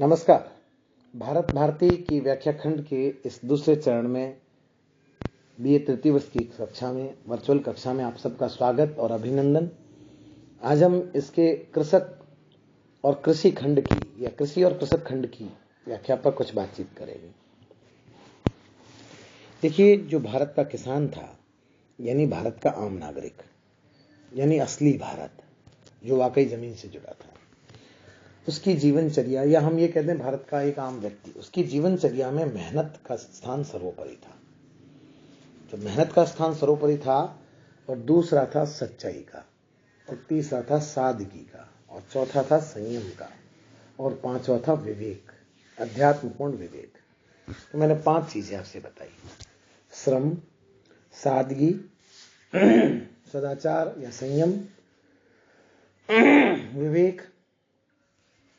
नमस्कार। भारत भारती की व्याख्या खंड के इस दूसरे चरण में बीए तृतीय वर्ष की कक्षा में, वर्चुअल कक्षा में आप सबका स्वागत और अभिनंदन। आज हम इसके कृषक और कृषि खंड की या कृषि और कृषक खंड की व्याख्या पर कुछ बातचीत करेंगे। देखिए, जो भारत का किसान था, यानी भारत का आम नागरिक, यानी असली भारत जो वाकई जमीन से जुड़ा था, उसकी जीवनचर्या, या हम ये कहते हैं भारत का एक आम व्यक्ति, उसकी जीवनचर्या में मेहनत का स्थान सर्वोपरि था। तो मेहनत का स्थान सर्वोपरि था, और दूसरा था सच्चाई का, और तीसरा था सादगी का, और चौथा था संयम का, और पांचवा था विवेक, अध्यात्मपूर्ण विवेक। तो मैंने 5 चीजें आपसे बताई: श्रम, सादगी, सदाचार या संयम, विवेक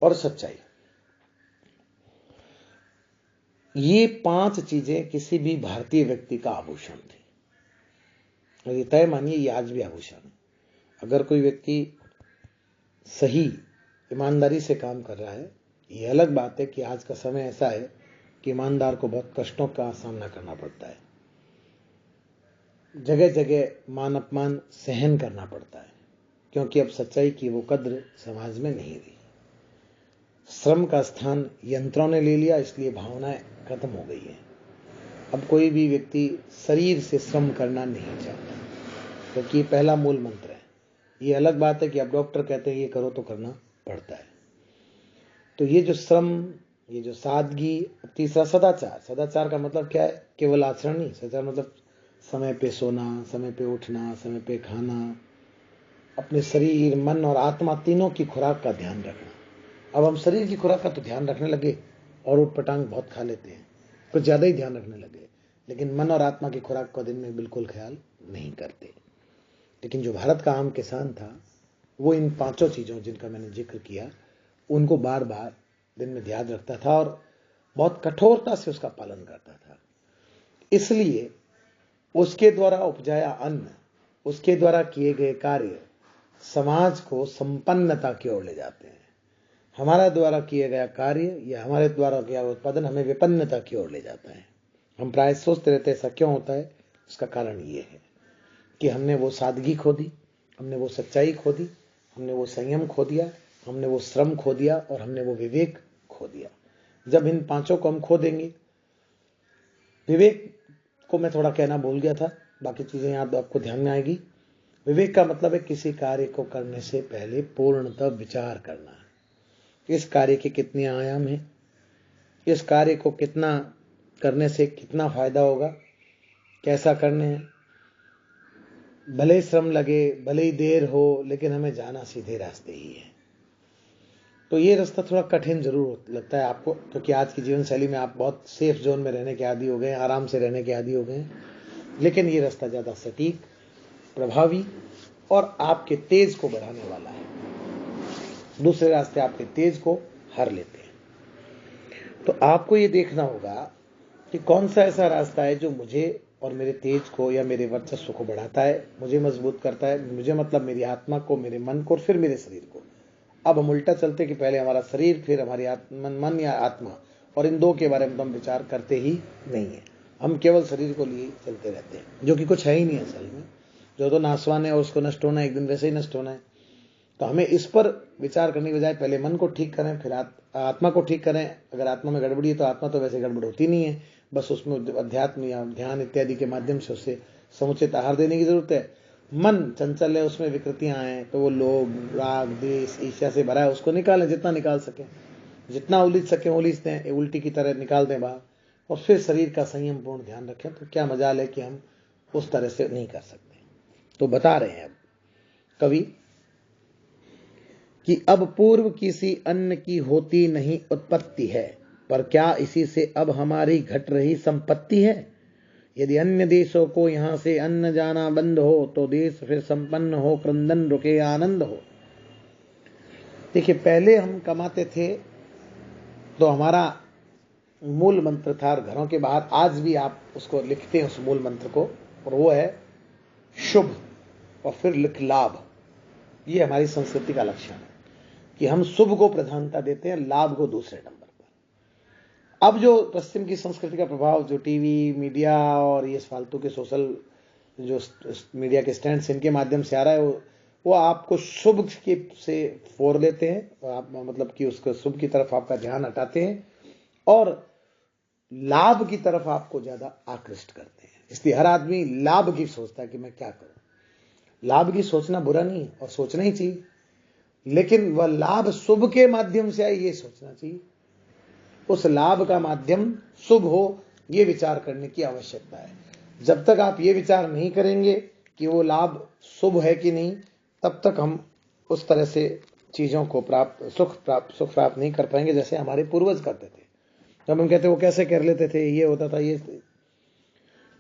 और सच्चाई। ये 5 चीजें किसी भी भारतीय व्यक्ति का आभूषण थी, और ये तय मानिए ये आज भी आभूषण है। अगर कोई व्यक्ति सही ईमानदारी से काम कर रहा है, ये अलग बात है कि आज का समय ऐसा है कि ईमानदार को बहुत कष्टों का सामना करना पड़ता है, जगह जगह मान अपमान सहन करना पड़ता है, क्योंकि अब सच्चाई की वो कद्र समाज में नहीं रही। श्रम का स्थान यंत्रों ने ले लिया, इसलिए भावनाएं खत्म हो गई है। अब कोई भी व्यक्ति शरीर से श्रम करना नहीं चाहता, क्योंकि तो पहला मूल मंत्र है। ये अलग बात है कि अब डॉक्टर कहते हैं ये करो तो करना पड़ता है। तो ये जो श्रम, ये जो सादगी, तीसरा सदाचार। सदाचार का मतलब क्या है? केवल आचरण नहीं। सदाचार मतलब समय पे सोना, समय पे उठना, समय पे खाना, अपने शरीर, मन और आत्मा तीनों की खुराक का ध्यान रखना। अब हम शरीर की खुराक का तो ध्यान रखने लगे और उठपटांग बहुत खा लेते हैं, कुछ ज्यादा ही ध्यान रखने लगे, लेकिन मन और आत्मा की खुराक का दिन में बिल्कुल ख्याल नहीं करते। लेकिन जो भारत का आम किसान था, वो इन 5 चीजों जिनका मैंने जिक्र किया, उनको बार बार दिन में ध्यान रखता था और बहुत कठोरता से उसका पालन करता था। इसलिए उसके द्वारा उपजाया अन्न, उसके द्वारा किए गए कार्य समाज को संपन्नता की ओर ले जाते हैं। हमारा द्वारा किया गया कार्य या हमारे द्वारा किया उत्पादन हमें विपन्नता की ओर ले जाता है। हम प्राय सोचते रहते हैं ऐसा क्यों होता है। उसका कारण ये है कि हमने वो सादगी खो दी, हमने वो सच्चाई खो दी, हमने वो संयम खो दिया, हमने वो श्रम खो दिया, और हमने वो विवेक खो दिया। जब इन 5 को हम खो देंगे, विवेक को मैं थोड़ा कहना भूल गया था, बाकी चीजें याद आपको ध्यान में आएगी। विवेक का मतलब है किसी कार्य को करने से पहले पूर्णतः विचार करना। इस कार्य के कितने आयाम हैं, इस कार्य को कितना करने से कितना फायदा होगा, कैसा करने हैं, भले ही श्रम लगे, भले ही देर हो, लेकिन हमें जाना सीधे रास्ते ही है। तो ये रास्ता थोड़ा कठिन जरूर लगता है आपको, क्योंकि आज की जीवन शैली में आप बहुत सेफ जोन में रहने के आदी हो गए हैं, आराम से रहने के आदी हो गए हैं। लेकिन ये रास्ता ज्यादा सटीक, प्रभावी और आपके तेज को बढ़ाने वाला है। दूसरे रास्ते आपके तेज को हर लेते हैं। तो आपको ये देखना होगा कि कौन सा ऐसा रास्ता है जो मुझे और मेरे तेज को या मेरे वर्चस्व को बढ़ाता है, मुझे मजबूत करता है। मुझे मतलब मेरी आत्मा को, मेरे मन को, और फिर मेरे शरीर को। अब हम उल्टा चलते कि पहले हमारा शरीर, फिर हमारी मन या आत्मा, और इन 2 के बारे में तो हम विचार करते ही नहीं है। हम केवल शरीर को लिए चलते रहते हैं, जो कि कुछ है ही नहीं असल में। जो तो नासवान है और उसको नष्ट होना है, एक दिन वैसे ही नष्ट होना है। तो हमें इस पर विचार करने के बजाय पहले मन को ठीक करें, फिर आत्मा को ठीक करें। अगर आत्मा में गड़बड़ी है तो आत्मा तो वैसे गड़बड़ होती नहीं है, बस उसमें अध्यात्म या ध्यान इत्यादि के माध्यम से उसे समुचित आहार देने की जरूरत है। मन चंचल है, उसमें विकृतियां आए तो वो लोभ, राग, द्वेष, ईर्ष्या से भरा है, उसको निकालें, जितना निकाल सके, जितना उलीझ सके उलीझ दें, उल्टी की तरह निकाल दें बाहर। और फिर शरीर का संयम पूर्ण ध्यान रखें। तो क्या मजाल है कि हम उस तरह से नहीं कर सकते। तो बता रहे हैं अब कवि कि अब पूर्व किसी अन्न की होती नहीं उत्पत्ति है, पर क्या इसी से अब हमारी घट रही संपत्ति है। यदि अन्य देशों को यहां से अन्न जाना बंद हो, तो देश फिर संपन्न हो, क्रंदन रुके, आनंद हो। देखिए, पहले हम कमाते थे तो हमारा मूल मंत्र था घरों के बाहर, आज भी आप उसको लिखते हैं उस मूल मंत्र को, और वो है शुभ और फिर लिख लाभ। ये हमारी संस्कृति का लक्षण है कि हम शुभ को प्रधानता देते हैं, लाभ को दूसरे नंबर अब जो पश्चिम की संस्कृति का प्रभाव, जो टीवी, मीडिया और ये फालतू के सोशल जो मीडिया के स्टैंड्स इनके माध्यम से आ रहा है, वो आपको शुभ के से फोर लेते हैं, आप मतलब कि उसको शुभ की तरफ आपका ध्यान हटाते हैं और लाभ की तरफ आपको ज्यादा आकृष्ट करते हैं। इसलिए हर आदमी लाभ की सोचता है कि मैं क्या करूं। लाभ की सोचना बुरा नहीं है और सोचना ही चाहिए, लेकिन वह लाभ शुभ के माध्यम से आए ये सोचना चाहिए। उस लाभ का माध्यम शुभ हो, ये विचार करने की आवश्यकता है। जब तक आप ये विचार नहीं करेंगे कि वो लाभ शुभ है कि नहीं, तब तक हम उस तरह से चीजों को सुख प्राप्त नहीं कर पाएंगे जैसे हमारे पूर्वज करते थे। जब हम कहते वो कैसे कर लेते थे, ये होता था ये।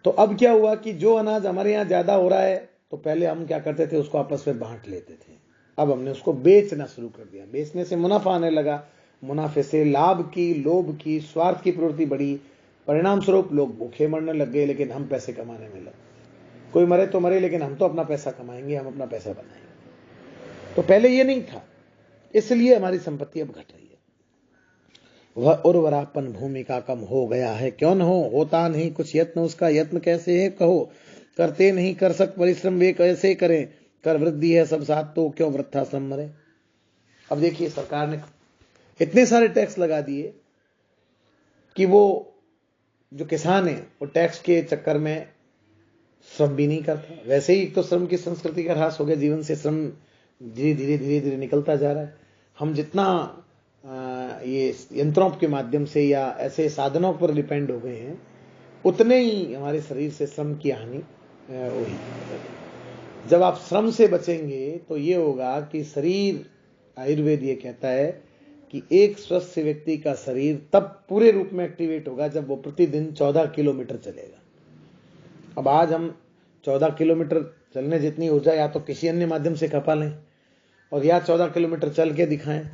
तो अब क्या हुआ कि जो अनाज हमारे यहाँ ज्यादा हो रहा है, तो पहले हम क्या करते थे, उसको आपस में बांट लेते थे। अब हमने उसको बेचना शुरू कर दिया। बेचने से मुनाफा आने लगा, मुनाफे से लाभ की, लोभ की, स्वार्थ की प्रवृत्ति बढ़ी। परिणाम स्वरूप लोग भूखे मरने लग गए, लेकिन हम पैसे कमाने में लगे। कोई मरे तो मरे, लेकिन हम तो अपना पैसा कमाएंगे, हम अपना पैसा बनाएंगे। तो पहले ये नहीं था, इसलिए हमारी संपत्ति अब घट रही है। वह उर्वरापन भूमि का कम हो गया है, क्यों न हो, होता नहीं कुछ यत्न उसका, यत्न कैसे है कहो, करते नहीं कर सक परिश्रम वे कैसे करें, कर वृद्धि है सब साथ तो क्यों वृद्धाश्रम मरे। अब देखिए, सरकार ने इतने सारे टैक्स लगा दिए कि वो जो किसान है वो टैक्स के चक्कर में श्रम भी नहीं करता। वैसे ही तो श्रम की संस्कृति का ह्रास हो गया, जीवन से श्रम धीरे धीरे निकलता जा रहा है। हम जितना ये यंत्रों के माध्यम से या ऐसे साधनों पर डिपेंड हो गए हैं, उतने ही हमारे शरीर से श्रम की हानि हुई। जब आप श्रम से बचेंगे तो ये होगा कि शरीर, आयुर्वेद ये कहता है कि एक स्वस्थ व्यक्ति का शरीर तब पूरे रूप में एक्टिवेट होगा जब वो प्रतिदिन 14 किलोमीटर चलेगा। अब आज हम 14 किलोमीटर चलने जितनी ऊर्जा या तो किसी अन्य माध्यम से खपा लें और या 14 किलोमीटर चल के दिखाएं,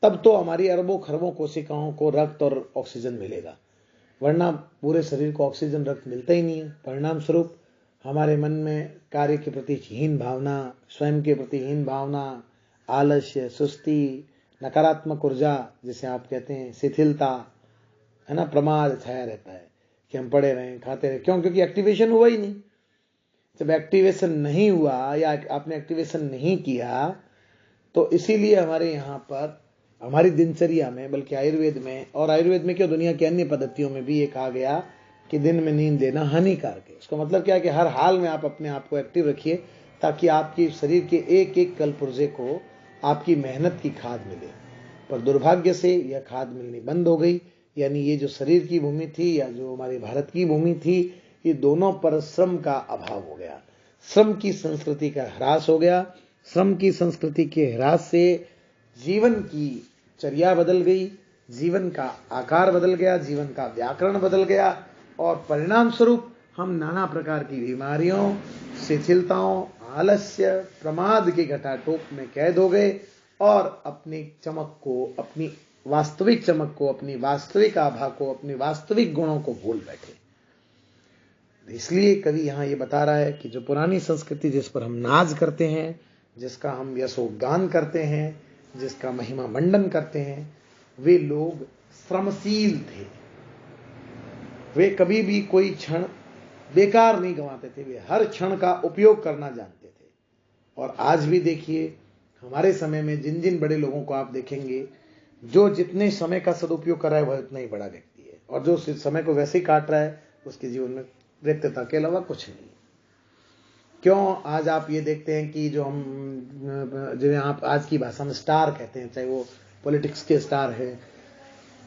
तब तो हमारी अरबों खरबों कोशिकाओं को रक्त और ऑक्सीजन मिलेगा, वरना पूरे शरीर को ऑक्सीजन रक्त मिलता ही नहीं है। परिणाम स्वरूप हमारे मन में कार्य के प्रति हीन भावना, स्वयं के प्रति हीन भावना, आलस्य, सुस्ती, नकारात्मक ऊर्जा जिसे आप कहते हैं, शिथिलता, है ना, प्रमाद छाया रहता है कि हम पड़े रहें, खाते रहें। क्यों? क्योंकि एक्टिवेशन हुआ ही नहीं। जब एक्टिवेशन नहीं हुआ या आपने एक्टिवेशन नहीं किया, तो इसीलिए हमारे यहाँ पर, हमारी दिनचर्या में, बल्कि आयुर्वेद में, और आयुर्वेद में क्यों दुनिया की अन्य पद्धतियों में भी ये कहा गया कि दिन में नींद लेना हानिकारक है। इसका मतलब क्या है कि हर हाल में आप अपने आप को एक्टिव रखिए, ताकि आपकी शरीर के एक एक कलपुर्जे को आपकी मेहनत की खाद मिले। पर दुर्भाग्य से यह खाद मिलनी बंद हो गई। यानी ये जो शरीर की भूमि थी या जो हमारे भारत की भूमि थी, ये दोनों पर श्रम का अभाव हो गया, श्रम की संस्कृति का ह्रास हो गया। श्रम की संस्कृति के ह्रास से जीवन की चर्या बदल गई, जीवन का आकार बदल गया, जीवन का व्याकरण बदल गया, और परिणाम स्वरूप हम नाना प्रकार की बीमारियों, शिथिलताओं, आलस्य, प्रमाद के घटाटोप में कैद हो गए और अपनी चमक को, अपनी वास्तविक चमक को, अपनी वास्तविक आभा को, अपने वास्तविक गुणों को भूल बैठे। इसलिए कवि यहां ये बता रहा है कि जो पुरानी संस्कृति जिस पर हम नाज करते हैं, जिसका हम यशोगान करते हैं, जिसका महिमा मंडन करते हैं, वे लोग श्रमशील थे। वे कभी भी कोई क्षण बेकार नहीं गंवाते थे, वे हर क्षण का उपयोग करना जानते थे। और आज भी देखिए, हमारे समय में जिन जिन बड़े लोगों को आप देखेंगे, जो जितने समय का सदुपयोग कर रहा है वह उतना ही बड़ा व्यक्ति है, और जो समय को वैसे ही काट रहा है उसके जीवन में व्यक्तित्व के अलावा कुछ नहीं। क्यों? आज आप ये देखते हैं कि जो हम, जिन्हें आप आज की भाषा में स्टार कहते हैं, चाहे वो पॉलिटिक्स के स्टार है,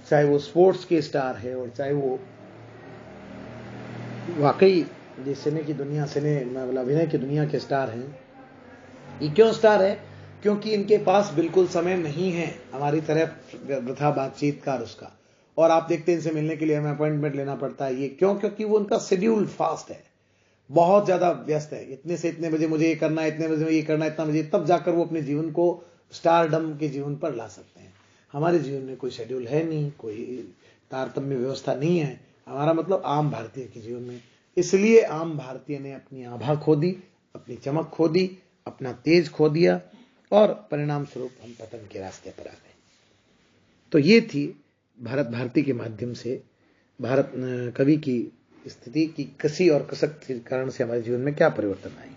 चाहे वो स्पोर्ट्स के स्टार है, और चाहे वो वाकई सिने की दुनिया, अभिनय की दुनिया के स्टार हैं। ये क्यों स्टार है? क्योंकि इनके पास बिल्कुल समय नहीं है हमारी तरह वृथा बातचीत का और उसका। और आप देखते हैं इनसे मिलने के लिए हमें अपॉइंटमेंट लेना पड़ता है। ये क्यों? क्योंकि वो उनका शेड्यूल फास्ट है, बहुत ज्यादा व्यस्त है। इतने से इतने बजे मुझे ये करना है, इतने बजे ये करना है, इतना बजे, तब जाकर वो अपने जीवन को स्टारडम के जीवन पर ला सकते हैं। हमारे जीवन में कोई शेड्यूल है नहीं, कोई तारतम्य व्यवस्था नहीं है। हमारा मतलब आम भारतीय के जीवन में। इसलिए आम भारतीय ने अपनी आभा खो दी, अपनी चमक खो दी, अपना तेज खो दिया, और परिणाम स्वरूप हम पतन के रास्ते पर आ गए। तो ये थी भारत भारती के माध्यम से भारत कवि की स्थिति की कसी और कसक के कारण से हमारे जीवन में क्या परिवर्तन आए।